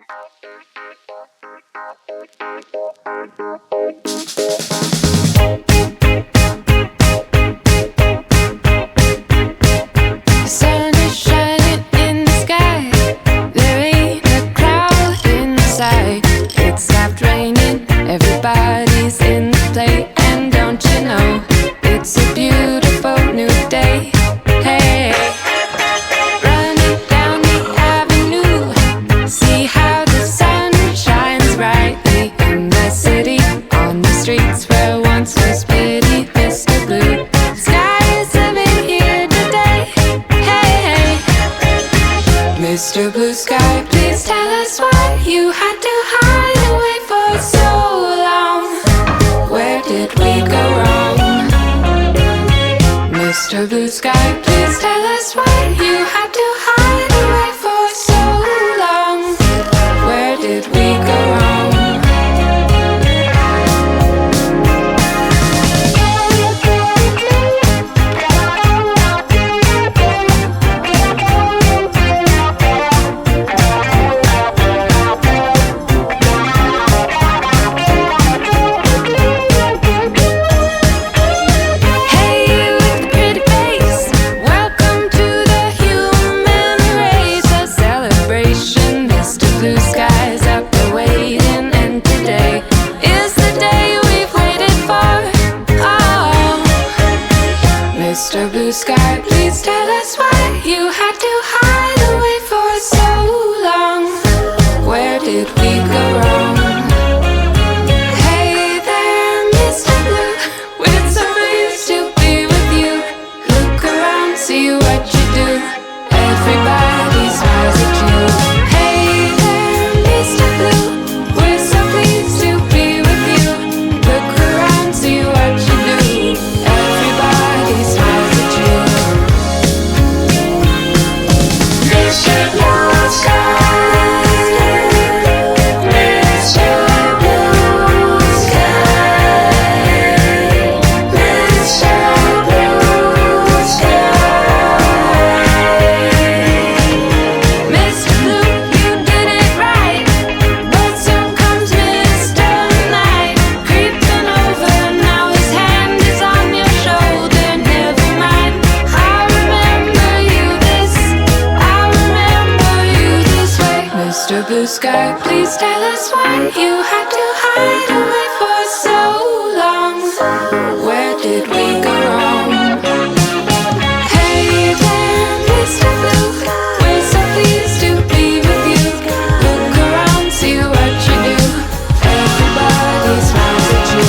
Sun is shining in the sky. There ain't a cloud in sight. It stopped raining. Everybody's in the play. And don't you know, it's a beautiful new day. Hey, running down the avenue. See how the sun shines brightly in the city. On the streets where once was pity, Mr. Blue. Sky is living here today. Hey, Mr. Blue Sky, please tell us why you had to hide away for so long. Where did we go wrong? Mr. Blue Sky, please tell us why you had to hide away for so long. Where did we go wrong? Mr. Blue Sky, please tell us why you had to hide away for so long. Where did we go wrong? Hey there, Mr. Blue, we're so pleased to be with you. Look around, see what you do. Everybody smiles at you. Hey there, Mr. Blue, we're so pleased to be with you. Look around, see what you do. Everybody smiles at you. Mr. Blue Sky, Mr. Blue Sky, Mr. Blue Sky. Mr. Blue, you did it right, but soon comes Mr. Night, creeping over. Now his hand is on your shoulder. Never mind, I remember you this. I remember you this way. Mr. Blue Sky, please tell us why you had to hide away for so long. Where did we go wrong? Hey there, Mr. Blue, we're so pleased to be with you. Look around, see what you do. Everybody smiles at you.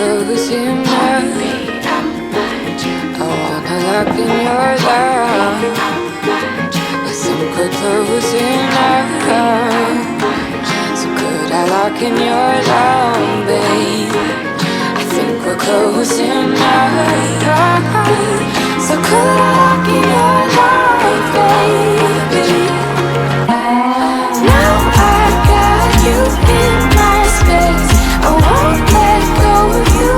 close enough. I wanna lock in your love. I think we're close enough. So could I lock in your love, babe? I think we're close enough. So could I lock in your love, baby? Now I got you in my space. I won't let go of you.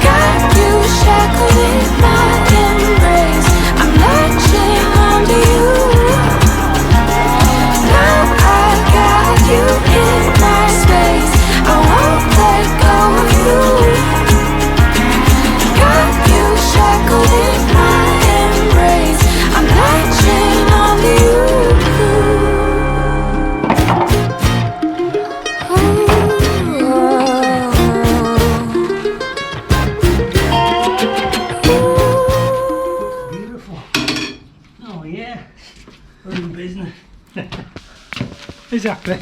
Got you shackled in my embrace. I'm latching onto you. Now I got you in my space. I won't let go of you. Got you shackled in my embrace. I'm latching onto you. Beautiful. Oh yeah, we're in business. Exactly.